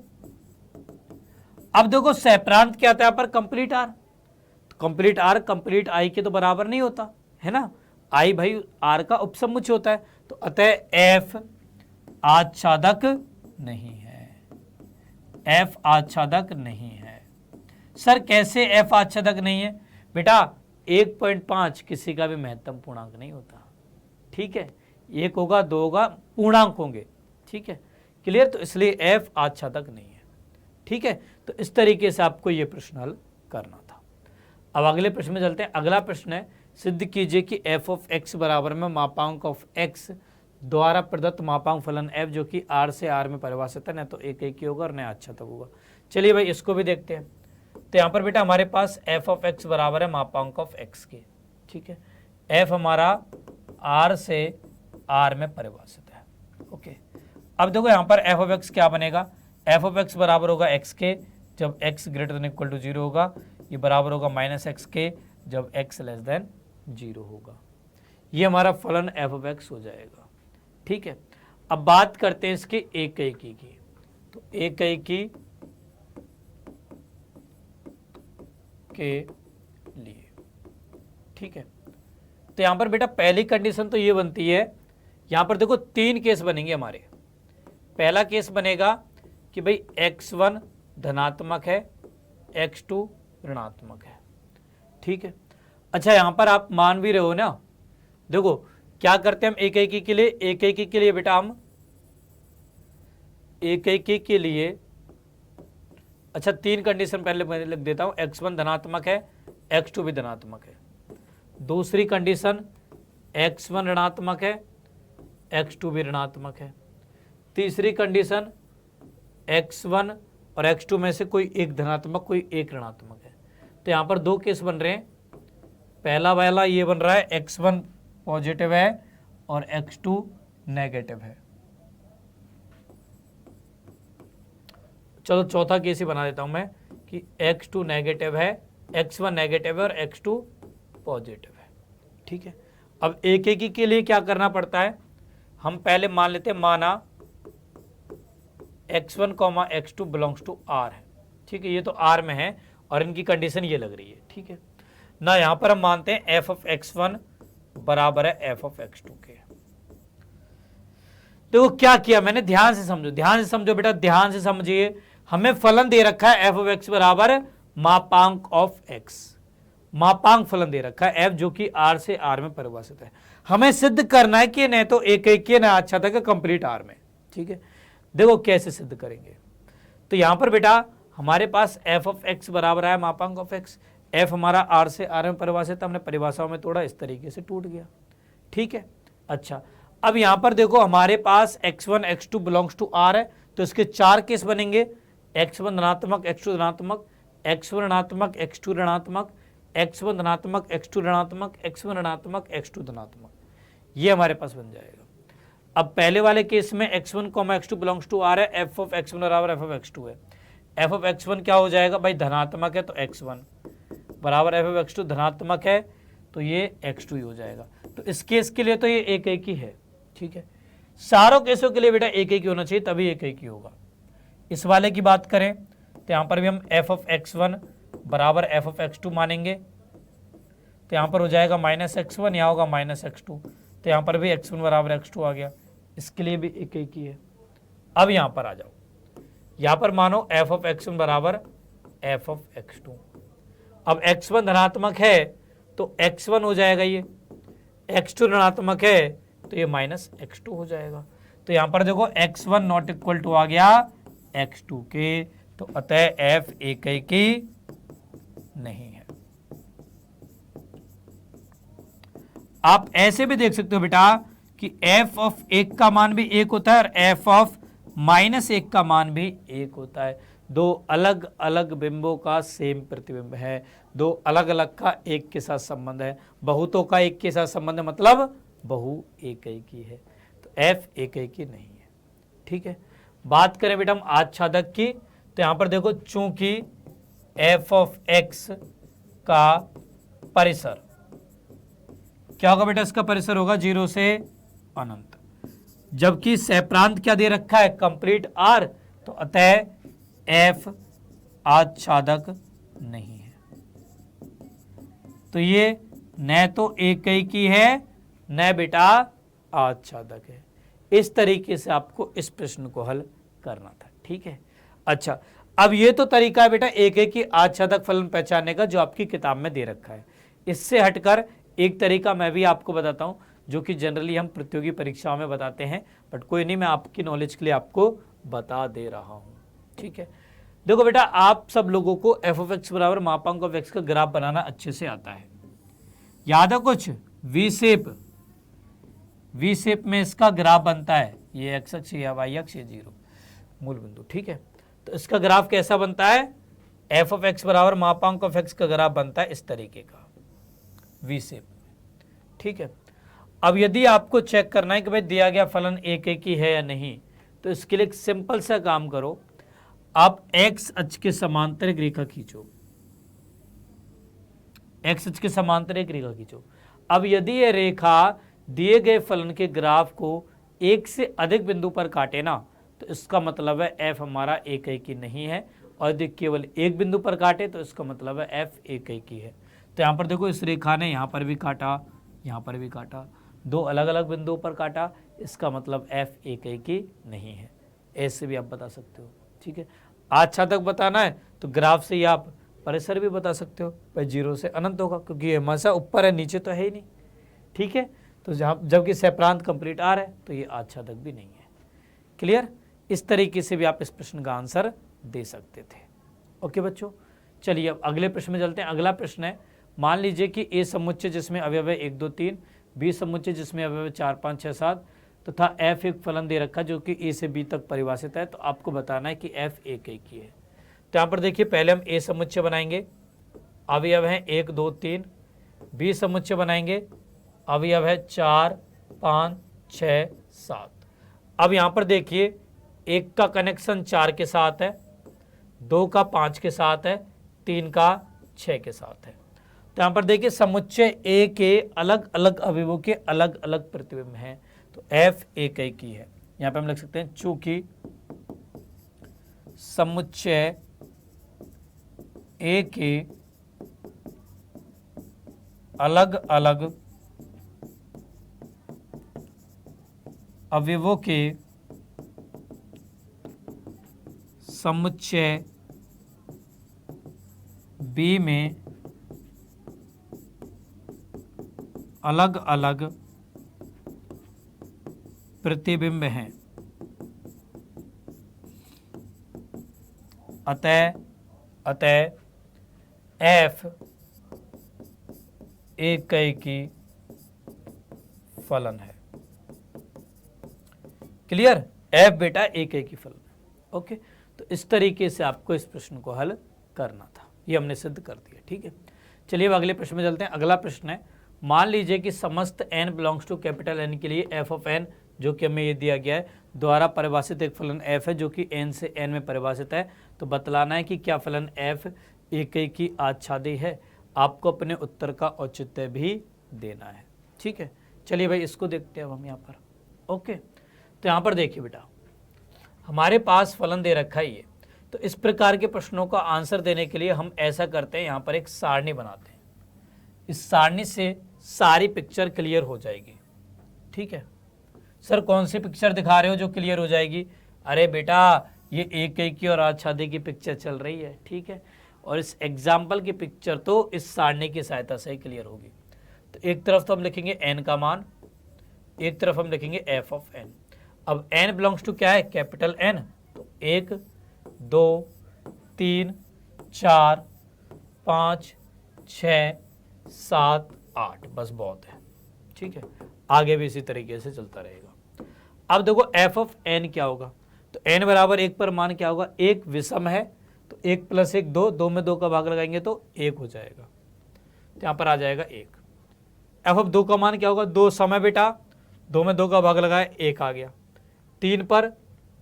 अब देखो सहप्रांत क्या आता है पर कंप्लीट r, तो कंप्लीट r कंप्लीट I के तो बराबर नहीं होता है ना, I भाई r का उपसमुच्चय होता है। तो अतः f आच्छादक नहीं है, f आच्छादक नहीं है। सर कैसे f आच्छादक नहीं है बेटा, 1.5 किसी का भी महत्तम पूर्णांक नहीं होता। ठीक है, 1 होगा, 2 होगा, पूर्णांक होंगे। ठीक है, क्लियर। तो इसलिए f आच्छादक नहीं है। ठीक है, तो इस तरीके से आपको ये प्रश्न हल करना था। अब अगले प्रश्न में चलते हैं। अगला प्रश्न है, सिद्ध कीजिए कि f ऑफ x बराबर में मापांक ऑफ x द्वारा प्रदत्त मापांक फलन f जो कि r से r में परिभाषित है, न तो एक ही होगा और न आच्छादक होगा। चलिए भाई इसको भी देखते हैं। तो यहाँ पर बेटा हमारे पास f ऑफ x बराबर है मापांक ऑफ x के। ठीक है, f हमारा r से r में परिभाषित है। ओके, अब देखो यहाँ पर f ऑफ x क्या बनेगा, f ऑफ x बराबर होगा x के जब x greater than equal to 0 होगा, ये बराबर होगा माइनस एक्स के जब x लेस देन 0 होगा। ये हमारा फलन f ऑफ x हो जाएगा। ठीक है, अब बात करते हैं इसके एकीकी की। तो एकीकी के लिए, ठीक है, तो यहां पर बेटा पहली कंडीशन तो ये बनती है, यहां पर देखो 3 केस बनेंगे हमारे। पहला केस बनेगा कि भाई x1 धनात्मक है, x2 ऋणात्मक है। ठीक है, अच्छा यहां पर आप मान भी रहे हो ना, देखो क्या करते हैं हम एकीकी के लिए, एकीकी के लिए बेटा हम एकीकी के लिए, अच्छा 3 कंडीशन पहले लिख देता हूं, x1 धनात्मक है, x2 भी धनात्मक है। दूसरी कंडीशन x1 ऋणात्मक है, x2 भी ऋणात्मक है। तीसरी कंडीशन x1 और x2 में से कोई एक धनात्मक कोई एक ऋणात्मक है। तो यहां पर 2 केस बन रहे हैं। पहला वाला ये बन रहा है x1 पॉजिटिव है और x2 नेगेटिव है। चलो चौथा केस ही बना देता हूं मैं कि x2 नेगेटिव है, x1 नेगेटिव है और x2 पॉजिटिव है। ठीक है, अब एकीकी के लिए क्या करना पड़ता है, हम पहले मान लेते हैं, माना x1, x2 belongs to r है। ठीक है, ये तो r में है और इनकी कंडीशन ये लग रही है। ठीक है ना, यहां पर हम मानते हैं f ऑफ x1 बराबर है f ऑफ x2 के। देखो क्या किया मैंने, ध्यान से समझो, ध्यान से समझो बेटा, ध्यान से समझिए। हमें फलन दे रखा है f ऑफ x बराबर मापांक ऑफ x, मापांक फलन दे रखा है f जो कि r से r में परिभाषित है। हमें सिद्ध करना है कि न तो एकीकी न आच्छादक कंप्लीट r में। ठीक है, देखो कैसे सिद्ध करेंगे। तो यहां पर बेटा हमारे पास f ऑफ x बराबर है मापांक ऑफ x, f हमारा r से r में परिभाषित, हमने परिभाषाओं में तोड़ा, इस तरीके से टूट गया। ठीक है, अच्छा अब यहां पर देखो हमारे पास x1 x2 belongs to r है, तो इसके 4 केस बनेंगे, x1 धनात्मक, x2 धनात्मक, x1 ऋणात्मक, x2 ऋणात्मक, x1 धनात्मक, x2 ऋणात्मक, x1 ऋणात्मक, x2 धनात्मक। ये हमारे पास बन जाएगा। अब पहले वाले केस में x1, x2 belongs to r है, f ऑफ x1 बराबर f ऑफ x2 है। f ऑफ x1 क्या हो जाएगा भाई, धनात्मक है तो x1 बराबर f ऑफ x2 धनात्मक है तो ये x2 ही हो जाएगा। तो इस केस के लिए तो ये एक ही है। ठीक है, सारों केसों के लिए बेटा एक ही होना चाहिए, तभी एक ही होगा। इस वाले की बात करें तो यहां पर भी हम f ऑफ x1 बराबर f ऑफ x2 मानेंगे, तो यहां पर हो जाएगा माइनस x1, यहाँ होगा माइनस x2, तो यहां पर भी x1 बराबर x2 आ गया, इसके लिए भी एक ही है। अब यहां पर आ जाओ, यहां पर मानो f ऑफ x1 बराबर f ऑफ x2। अब x1 धनात्मक है तो x1 हो जाएगा, ये x2 ऋणात्मक है तो ये माइनस x2 हो जाएगा। तो यहां पर देखो x1 नॉट इक्वल टू आ गया x2 के, तो अतः f एकीकी नहीं है। आप ऐसे भी देख सकते हो बेटा कि f ऑफ 1 का मान भी 1 होता है और f ऑफ माइनस 1 का मान भी 1 होता है। दो अलग अलग बिंबों का सेम प्रतिबिंब है, दो अलग अलग का एक के साथ संबंध है। बहुतों का एक के साथ संबंध है, मतलब बहु एकीकी है, तो f एकीकी नहीं है। ठीक है, बात करें बेटा हम आच्छादक की, तो यहां पर देखो चूंकि f ऑफ x का परिसर क्या होगा बेटा, इसका परिसर होगा 0 से अनंत, जबकि सहप्रांत क्या दे रखा है, कंप्लीट r, तो अतः f आच्छादक नहीं है। तो ये न तो एकीकी है न बेटा आच्छादक है। इस तरीके से आपको इस प्रश्न को हल करना था। ठीक है, अच्छा अब ये तो तरीका है बेटा एकीकी आच्छादक फलन पहचानने का जो आपकी किताब में दे रखा है। इससे हटकर एक तरीका मैं भी आपको बताता हूं, जो कि जनरली हम प्रतियोगी परीक्षाओं में बताते हैं, बट कोई नहीं, मैं आपकी नॉलेज के लिए आपको बता दे रहा हूं। ठीक है, देखो बेटा, आप सब लोगों को एफ ऑफ एक्स बराबर मापांक ऑफ एक्स का ग्राफ बनाना अच्छे से आता है, याद है कुछ? वी शेप में इसका ग्राफ बनता है, ये एक्स अक्ष या वाई अक्ष, ये जीरो मूल बिंदु। ठीक है, तो इसका ग्राफ कैसा बनता है? एफ ऑफ एक्स बराबर मापांक ऑफ एक्स का ग्राफ बनता है इस तरीके का, वी शेप। ठीक है, अब यदि आपको चेक करना है कि भाई दिया गया फलन एक एक ही है या नहीं, तो इसके लिए एक सिंपल सा काम करो, आप एक्स अक्ष के समांतर एक रेखा खींचो, एक्स अक्ष के समांतर एक रेखा खींचो। अब यदि ये रेखा दिए गए फलन के ग्राफ को एक से अधिक बिंदु पर काटे ना, तो इसका मतलब है एफ हमारा एक एक ही नहीं है, और यदि केवल एक बिंदु पर काटे तो इसका मतलब है एफ एक एक ही है। तो यहाँ पर देखो, इस रेखा ने यहाँ पर भी काटा, यहाँ पर भी काटा, दो अलग अलग बिंदुओं पर काटा, इसका मतलब एफ एक एक ही नहीं है। ऐसे भी आप बता सकते हो। ठीक है, अच्छा तक बताना है तो ग्राफ से ही आप परिसर भी बता सकते हो, भाई 0 से अनंत होगा, क्योंकि ये हमेशा ऊपर है, नीचे तो है ही नहीं। ठीक है, तो जहाँ जबकि सप्रांत कंप्लीट आ रहा है तो ये अच्छा तक भी नहीं है। क्लियर? इस तरीके से भी आप इस प्रश्न का आंसर दे सकते थे। ओके बच्चों, चलिए अब अगले प्रश्न में चलते हैं। अगला प्रश्न है, मान लीजिए कि ए समुच्चय जिसमें अवयव है 1 2 3, बी समुच्चय जिसमें अवयव 4 5 6 7 तथा एफ एक फलन दे रखा जो कि ए से बी तक परिभाषित है, तो आपको बताना है कि एफ एक एक ही है। तो यहाँ पर देखिए, पहले हम ए समुच्चय बनाएंगे, अवयव है 1 2 3, बी समुच्चय बनाएंगे, अवयव है 4 5 6 7। अब यहाँ पर देखिए, 1 का कनेक्शन 4 के साथ है, 2 का 5 के साथ है, 3 का 6 के साथ है। तो यहाँ पर देखिए, समुच्चय ए के अलग अलग अवयवों के अलग अलग प्रतिबिंब हैं, तो एफ एक एक ही है। यहाँ पे हम लिख सकते हैं, चूंकि समुच्चय ए के अलग अलग अवयवों के समुच्चय बी में अलग अलग प्रतिबिंब हैं, अतः एफ एक की फलन है। क्लियर? एफ बेटा एक की फलन है। ओके, तो इस तरीके से आपको इस प्रश्न को हल करना था, ये हमने सिद्ध कर दिया। ठीक है, चलिए अब अगले प्रश्न में चलते हैं। अगला प्रश्न है, मान लीजिए कि समस्त n belongs to capital N के लिए f ऑफ n, जो कि हमें ये दिया गया है, द्वारा परिभाषित एक फलन f है जो कि n से n में परिभाषित है। तो बतलाना है कि क्या फलन f एक की आच्छादी है। आपको अपने उत्तर का औचित्य भी देना है। ठीक है, चलिए भाई इसको देखते हैं अब हम यहाँ पर। ओके, तो यहाँ पर देखिए बेटा, हमारे पास फलन दे रखा ही है, तो इस प्रकार के प्रश्नों का आंसर देने के लिए हम ऐसा करते हैं, यहाँ पर एक सारणी बनाते हैं। इस सारणी से सारी पिक्चर क्लियर हो जाएगी। ठीक है सर, कौन सी पिक्चर दिखा रहे हो जो क्लियर हो जाएगी? अरे बेटा, ये एक की और आच्छादी की पिक्चर चल रही है। ठीक है, और इस एग्जाम्पल की पिक्चर तो इस सारणी की सहायता से ही क्लियर होगी। तो एक तरफ तो हम लिखेंगे n का मान, एक तरफ हम लिखेंगे f ऑफ n। अब n बिलोंग्स टू क्या है? Capital N। तो 1 2 3 4 5 6 7 8, बस बहुत है। ठीक है, आगे भी इसी तरीके से चलता रहेगा। अब देखो f ऑफ n क्या होगा? तो n बराबर 1 पर मान क्या होगा? 1 विषम है, तो 1 + 1 2, 2 में 2 का भाग लगाएंगे तो 1 हो जाएगा। तो यहाँ पर आ जाएगा 1। f ऑफ 2 का मान क्या होगा? 2 सम है बेटा, 2 में 2 का भाग लगाए 1 आ गया। 3 पर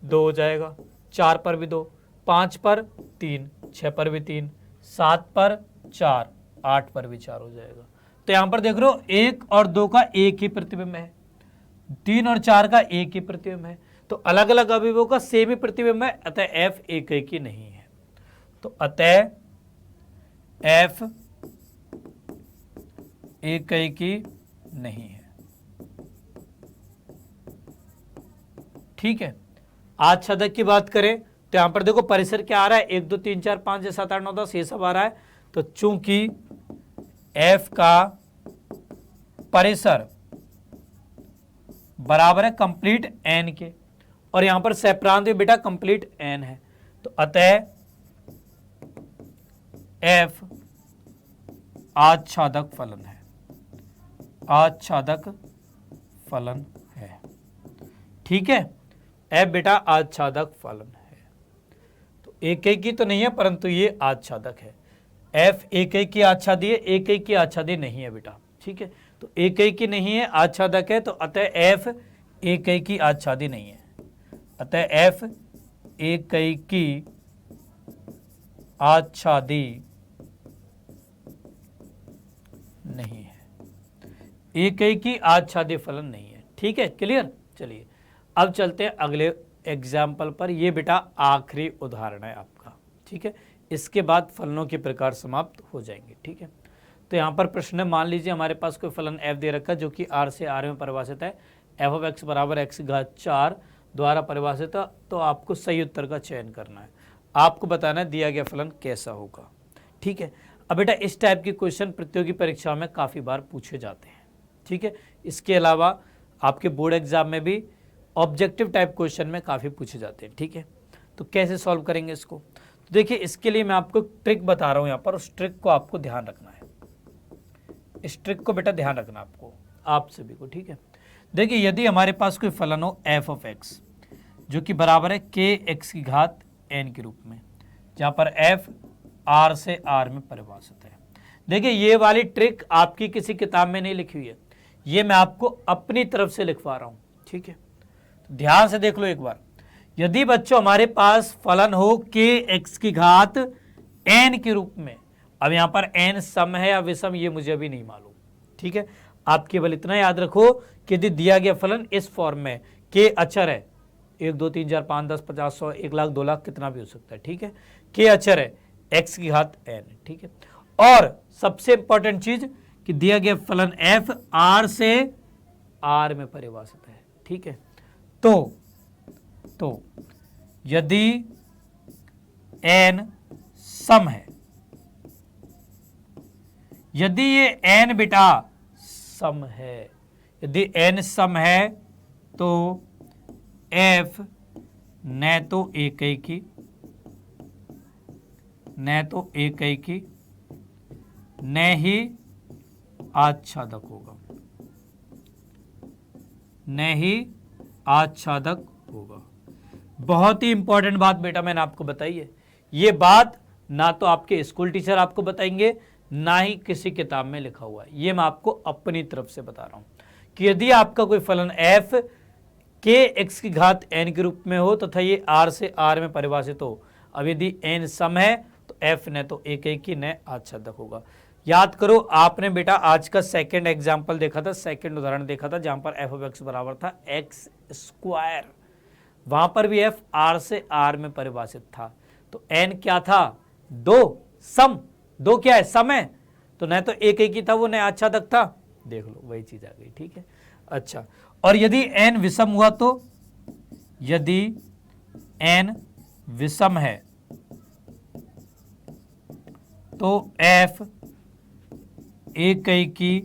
2 हो जाएगा, 4 पर भी 2, 5 पर 3, 6 पर भी 3, 7 पर 4, 8 पर भी 4 हो जाएगा। तो यहाँ पर देख रहे हो 1 और 2 का एक ही प्रतिबिंब है, 3 और 4 का एक ही प्रतिबिंब है, तो अलग अलग अवयवों का सेम ही प्रतिबिंब है, अतः f एक ही नहीं है। तो अतः f एक की नहीं है। ठीक है, आच्छादक की बात करें तो यहां पर देखो परिसर क्या आ रहा है? 1 2 3 4 5 6 7 8 9 10 ये सब आ रहा है। तो चूंकि एफ का परिसर बराबर है कंप्लीट एन के, और यहां पर सेप्रांत भी बेटा कंप्लीट एन है, तो अतः एफ आच्छादक फलन है, आच्छादक फलन है। ठीक है, एफ बेटा आच्छादक फलन है। तो एक एक की तो नहीं है, परंतु ये आच्छादक है। एफ एक एक की आच्छादी है, एक एक की आच्छादी नहीं है बेटा। ठीक है, तो एक एक की नहीं है, आच्छादक है, तो अतः एफ एक एक की आच्छादी नहीं है, अतः एफ एक एक की आच्छादी नहीं है, एक एक की आच्छादी फलन नहीं है। ठीक है, क्लियर। चलिए अब चलते हैं अगले एग्जाम्पल पर। ये बेटा आखिरी उदाहरण है आपका। ठीक है, इसके बाद फलनों के प्रकार समाप्त हो जाएंगे। ठीक है, तो यहाँ पर प्रश्न है, मान लीजिए हमारे पास कोई फलन f दे रखा है जो कि r से r में परिभाषित है, f ऑफ x बराबर x घात 4 द्वारा परिभाषित है, तो आपको सही उत्तर का चयन करना है। आपको बताना है दिया गया फलन कैसा होगा। ठीक है, अब बेटा इस टाइप के क्वेश्चन प्रतियोगी परीक्षा में काफ़ी बार पूछे जाते हैं। ठीक है, इसके अलावा आपके बोर्ड एग्जाम में भी ऑब्जेक्टिव टाइप क्वेश्चन में काफ़ी पूछे जाते हैं। ठीक है, तो कैसे सॉल्व करेंगे इसको? तो देखिए, इसके लिए मैं आपको ट्रिक बता रहा हूँ यहाँ पर, उस ट्रिक को आपको ध्यान रखना है। इस ट्रिक को बेटा ध्यान रखना आपको, आप सभी को। ठीक है, देखिए यदि हमारे पास कोई फलन हो एफ ऑफ एक्स जो कि बराबर है के एक्स की घात एन के रूप में, जहाँ पर एफ आर से आर में परिभाषित है। देखिए ये वाली ट्रिक आपकी किसी किताब में नहीं लिखी हुई है, ये मैं आपको अपनी तरफ से लिखवा रहा हूँ। ठीक है, तो ध्यान से देख लो एक बार। यदि बच्चों हमारे पास फलन हो के एक्स की घात एन के रूप में, अब यहाँ पर एन सम है या विषम ये मुझे अभी नहीं मालूम। ठीक है, आप केवल इतना याद रखो कि यदि दिया गया फलन इस फॉर्म में, के अचर है, 1 2 3 4 5 10 50 100 1 लाख 2 लाख कितना भी हो सकता है। ठीक है, के अचर है एक्स की घात एन। ठीक है, और सबसे इंपॉर्टेंट चीज कि दिया गया फलन एफ आर से आर में परिभाषित है। ठीक है, तो यदि एन सम है, यदि ये एन बेटा सम है, यदि एन सम है तो एफ न तो एक की, न तो एक की, न ही आच्छादक होगा, न ही आच्छादक होगा। बहुत ही इंपॉर्टेंट बात बेटा मैंने आपको बताई है। ये बात ना तो आपके स्कूल टीचर आपको बताएंगे, ना ही किसी किताब में लिखा हुआ है। ये मैं आपको अपनी तरफ से बता रहा हूं कि यदि आपका कोई फलन f के एक्स की घात n के रूप में हो तथा ये r से r में परिभाषित हो, अब यदि n सम है तो f न तो एक की न आच्छादक होगा। याद करो, आपने बेटा आज का सेकंड एग्जाम्पल देखा था, सेकंड उदाहरण देखा था, जहां पर f ऑफ x बराबर था एक्स स्क्वायर, वहां पर भी f r से r में परिभाषित था। तो n क्या था? 2 सम, 2 क्या है? सम है, तो न तो एक ही था वो, न आच्छादक था। देख लो वही चीज आ गई। ठीक है, अच्छा, और यदि n विषम हुआ तो, यदि n विषम है तो f एक की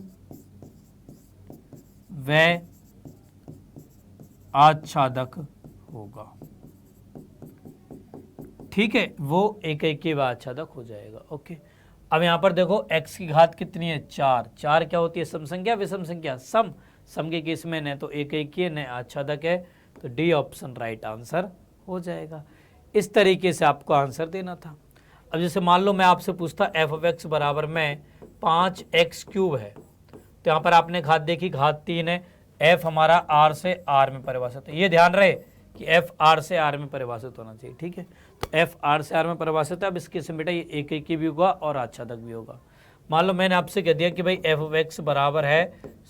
व आच्छादक होगा। ठीक है, वो एक की व आच्छादक हो जाएगा। ओके, अब यहां पर देखो x की घात कितनी है? 4। 4 क्या होती है? सम संख्या, विषम संख्या? सम। सम के केस में न तो एक की है न आच्छादक है, तो डी ऑप्शन राइट आंसर हो जाएगा। इस तरीके से आपको आंसर देना था। अब जैसे मान लो मैं आपसे पूछता एफ ऑफ एक्स बराबर में 5x³ है, तो यहाँ पर आपने घात देखी, घात 3 है, f हमारा r से r में परिभाषित है। ये ध्यान रहे कि f r से r में परिभाषित होना चाहिए। ठीक है, तो f r से r में परिभाषित है। अब इसके से बेटा ये एक की भी होगा और आच्छादक भी होगा। मान लो मैंने आपसे कह दिया कि भाई f ऑफ x बराबर है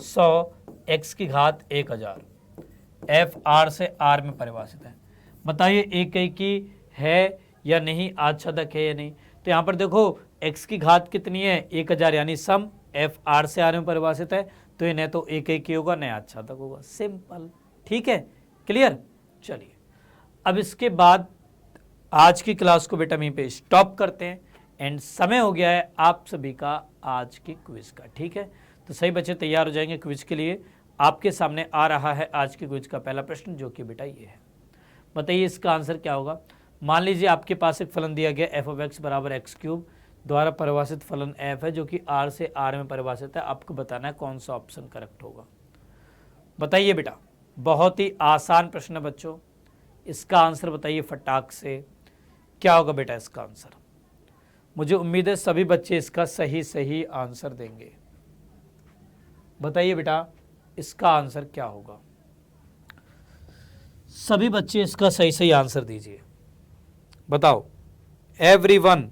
100 x की घात 1000, f r से r में परिभाषित है। बताइए एक की है या नहीं, आच्छादक है या नहीं? तो यहाँ पर देखो x की घात कितनी है? 1000, यानी सम, f r से r में परिभाषित है, तो ये न तो एक की होगा न आच्छादक होगा। सिंपल। ठीक है, क्लियर। चलिए अब इसके बाद आज की क्लास को बेटा यहीं पे स्टॉप करते हैं, एंड समय हो गया है आप सभी का आज की क्विज का। ठीक है, तो सही बच्चे तैयार हो जाएंगे क्विज के लिए। आपके सामने आ रहा है आज की क्विज का पहला प्रश्न, जो कि बेटा ये है। बताइए इसका आंसर क्या होगा। मान लीजिए आपके पास एक फलन दिया गया एफ ऑफ एक्स बराबर एक्स क्यूब द्वारा परिभाषित फलन एफ है, जो कि आर से आर में परिभाषित है। आपको बताना है कौन सा ऑप्शन करेक्ट होगा। बताइए बेटा, बहुत ही आसान प्रश्न है बच्चों, इसका आंसर बताइए फटाक से, क्या होगा बेटा इसका आंसर। मुझे उम्मीद है सभी बच्चे इसका सही सही आंसर देंगे। बताइए बेटा इसका आंसर क्या होगा। सभी बच्चे इसका सही सही आंसर दीजिए, बताओ एवरीवन।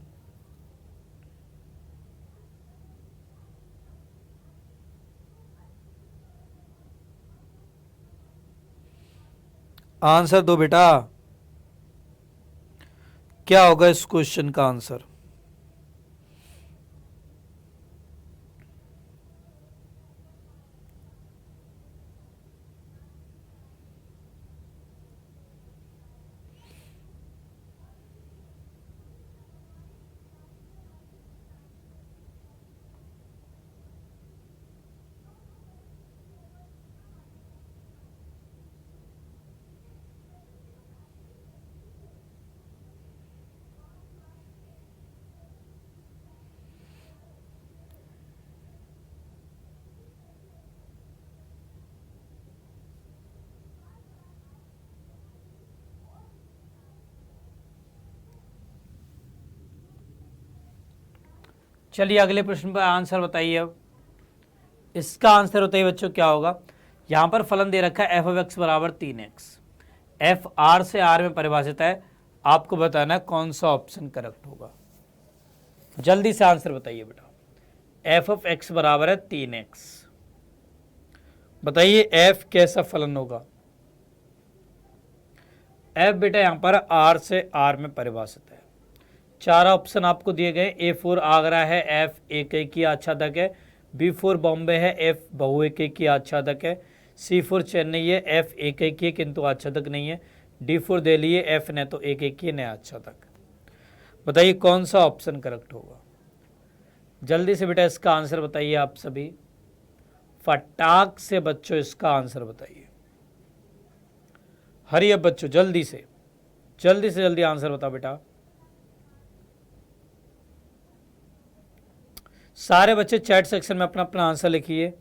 आंसर दो बेटा, क्या होगा इस क्वेश्चन का आंसर। चलिए अगले प्रश्न पर आंसर बताइए। अब इसका आंसर बताइए बच्चों क्या होगा। यहां पर फलन दे रखा है एफ ऑफ एक्स बराबर 3x, एफ आर से आर में परिभाषित है। आपको बताना है कौन सा ऑप्शन करेक्ट होगा। जल्दी से आंसर बताइए बेटा। एफ ऑफ एक्स बराबर है 3x, बताइए एफ कैसा फलन होगा। एफ बेटा यहां पर आर से आर में परिभाषित है। चार ऑप्शन आपको दिए गए। A4 आगरा है, एफ एक आच्छादक है, B4 बॉम्बे है, एफ बहुएक आच्छादक है, C4 चेन्नई है, एफ एक है किंतु आच्छादक नहीं है, D4 दिल्ली है, एफ न तो एक न आच्छादक। बताइए कौन सा ऑप्शन करेक्ट होगा। जल्दी से बेटा इसका आंसर बताइए आप सभी, फटाक से बच्चों इसका आंसर बताइए। हरी अब बच्चों जल्दी से जल्दी आंसर बताओ बेटा। सारे बच्चे चैट सेक्शन में अपना अपना आंसर लिखिए।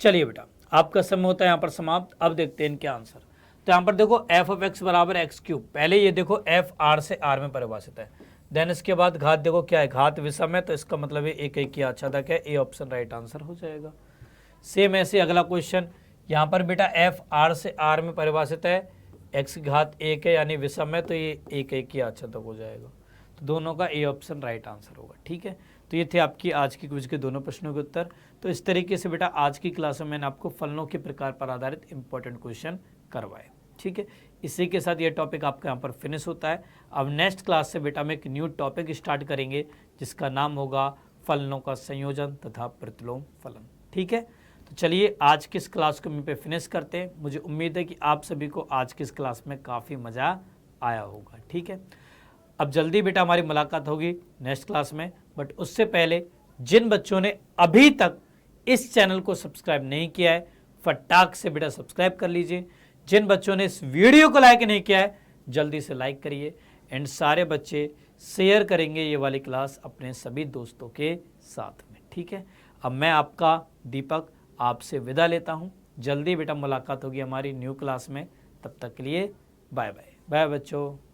चलिए बेटा आपका समय होता है यहाँ पर समाप्त। अब देखते हैं इनके आंसर। तो यहाँ पर देखो एफ ऑफ एक्स बराबर एक्स क्यूब, पहले ये देखो एफ आर से आर में परिभाषित है। देन इसके बाद घात देखो क्या है, घात विषम है, तो इसका मतलब है एक की आच्छादक है। ए ऑप्शन राइट आंसर हो जाएगा। सेम ऐसे अगला क्वेश्चन, यहाँ पर बेटा एफ आर से आर में परिभाषित है, एक्स घात एक है यानी विषम है, तो ये एक की आच्छादक हो जाएगा। तो दोनों का ए ऑप्शन राइट आंसर होगा। ठीक है, तो ये थे आपकी आज की क्विज के दोनों प्रश्नों के उत्तर। तो इस तरीके से बेटा आज की क्लास में मैंने आपको फलनों के प्रकार पर आधारित इंपॉर्टेंट क्वेश्चन करवाए। ठीक है, इसी के साथ ये टॉपिक आपका यहाँ पर फिनिश होता है। अब नेक्स्ट क्लास से बेटा हम एक न्यू टॉपिक स्टार्ट करेंगे, जिसका नाम होगा फलनों का संयोजन तथा प्रतिलोम फलन। ठीक है, तो चलिए आज की इस क्लास को यहीं पे फिनिश करते हैं। मुझे उम्मीद है कि आप सभी को आज की इस क्लास में काफ़ी मज़ा आया होगा। ठीक है, अब जल्दी बेटा हमारी मुलाकात होगी नेक्स्ट क्लास में, बट उससे पहले जिन बच्चों ने अभी तक इस चैनल को सब्सक्राइब नहीं किया है, फटाक से बेटा सब्सक्राइब कर लीजिए। जिन बच्चों ने इस वीडियो को लाइक नहीं किया है, जल्दी से लाइक करिए। एंड सारे बच्चे शेयर करेंगे ये वाली क्लास अपने सभी दोस्तों के साथ में। ठीक है, अब मैं आपका दीपक आपसे विदा लेता हूँ। जल्दी बेटा मुलाकात होगी हमारी न्यू क्लास में, तब तक के लिए बाय बाय। बाय बच्चों।